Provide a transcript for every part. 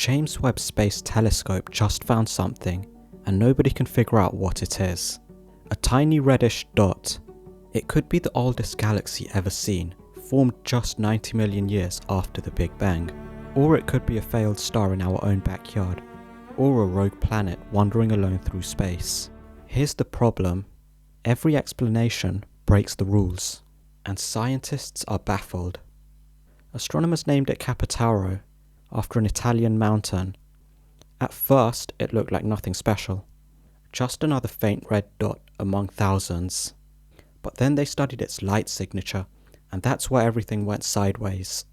James Webb Space Telescope just found something, and nobody can figure out what it is. A tiny reddish dot. It could be the oldest galaxy ever seen, formed just 90 million years after the Big Bang. Or it could be a failed star in our own backyard, or a rogue planet wandering alone through space. Here's the problem. Every explanation breaks the rules, and scientists are baffled. Astronomers named it Capotauro, after an Italian mountain. At first, it looked like nothing special, just another faint red dot among thousands. But then they studied its light signature, and that's where everything went sideways.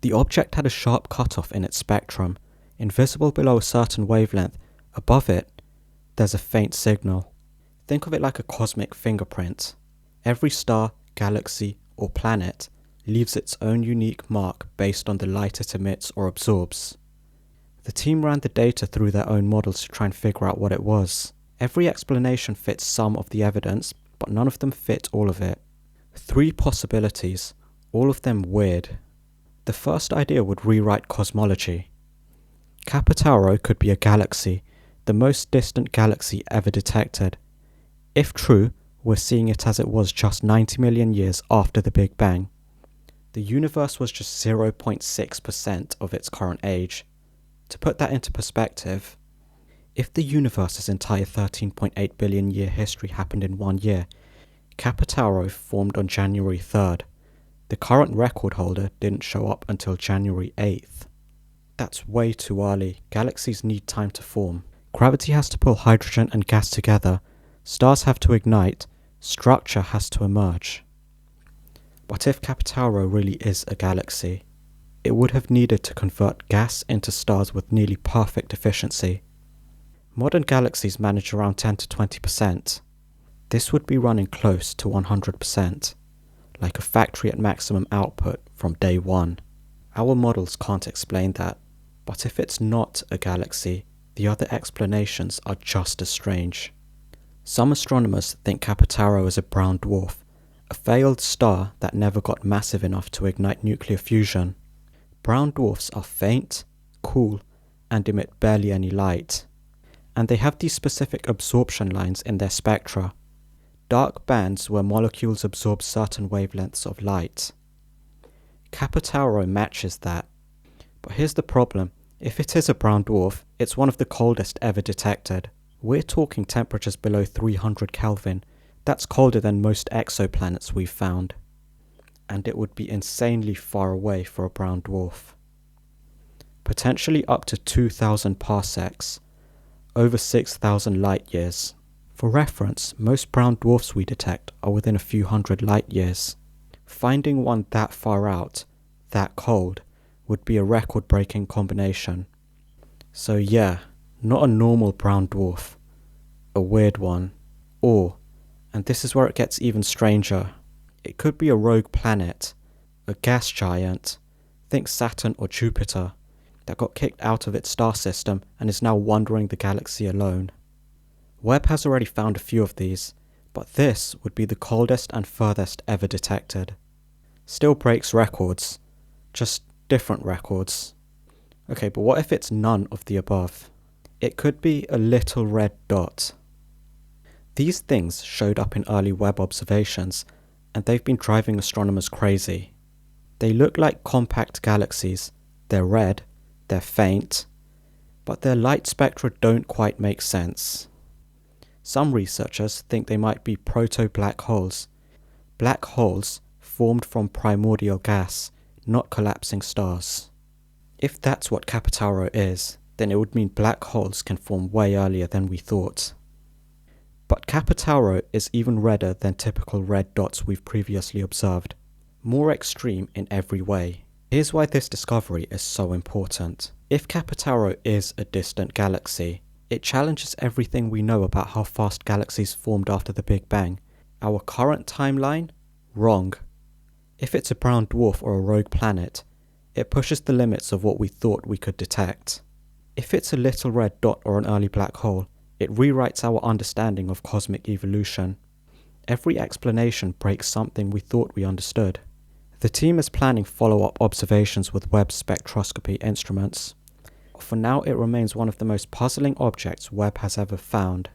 The object had a sharp cutoff in its spectrum, invisible below a certain wavelength. Above it, there's a faint signal. Think of it like a cosmic fingerprint. Every star, galaxy, or planet leaves its own unique mark based on the light it emits or absorbs. The team ran the data through their own models to try and figure out what it was. Every explanation fits some of the evidence, but none of them fit all of it. 3 possibilities, all of them weird. The first idea would rewrite cosmology. Capotauro could be a galaxy, the most distant galaxy ever detected. If true, we're seeing it as it was just 90 million years after the Big Bang. The universe was just 0.6% of its current age. To put that into perspective, if the universe's entire 13.8 billion year history happened in 1 year, Capotauro formed on January 3rd. The current record holder didn't show up until January 8th. That's way too early. Galaxies need time to form. Gravity has to pull hydrogen and gas together, stars have to ignite, structure has to emerge. But if Capotauro really is a galaxy, it would have needed to convert gas into stars with nearly perfect efficiency. Modern galaxies manage around 10 to 20%. This would be running close to 100%, like a factory at maximum output from day one. Our models can't explain that, but if it's not a galaxy, the other explanations are just as strange. Some astronomers think Capotauro is a brown dwarf, a failed star that never got massive enough to ignite nuclear fusion. Brown dwarfs are faint, cool, and emit barely any light. And they have these specific absorption lines in their spectra. Dark bands where molecules absorb certain wavelengths of light. Capotauro matches that. But here's the problem. If it is a brown dwarf, it's one of the coldest ever detected. We're talking temperatures below 300 Kelvin. That's colder than most exoplanets we've found. And it would be insanely far away for a brown dwarf. Potentially up to 2,000 parsecs, over 6,000 light years. For reference, most brown dwarfs we detect are within a few hundred light years. Finding one that far out, that cold, would be a record-breaking combination. So yeah, not a normal brown dwarf, a weird one. Or, and this is where it gets even stranger, it could be a rogue planet, a gas giant, think Saturn or Jupiter, that got kicked out of its star system and is now wandering the galaxy alone. Webb has already found a few of these, but this would be the coldest and furthest ever detected. Still breaks records, just different records. Okay, but what if it's none of the above? It could be a little red dot. These things showed up in early Webb observations, and they've been driving astronomers crazy. They look like compact galaxies, they're red, they're faint, but their light spectra don't quite make sense. Some researchers think they might be proto-black holes. Black holes formed from primordial gas, not collapsing stars. If that's what Capotauro is, then it would mean black holes can form way earlier than we thought. But Capotauro is even redder than typical red dots we've previously observed, more extreme in every way. Here's why this discovery is so important. If Capotauro is a distant galaxy, it challenges everything we know about how fast galaxies formed after the Big Bang. Our current timeline? Wrong. If it's a brown dwarf or a rogue planet, it pushes the limits of what we thought we could detect. If it's a little red dot or an early black hole, it rewrites our understanding of cosmic evolution. Every explanation breaks something we thought we understood. The team is planning follow-up observations with Webb spectroscopy instruments. for now it remains one of the most puzzling objects Webb has ever found.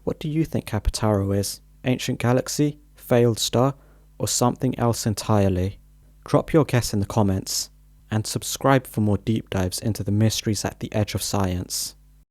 What do you think Capotauro is? Ancient galaxy? Failed star? Or something else entirely? Drop your guess in the comments, and subscribe for more deep dives into the mysteries at the edge of science.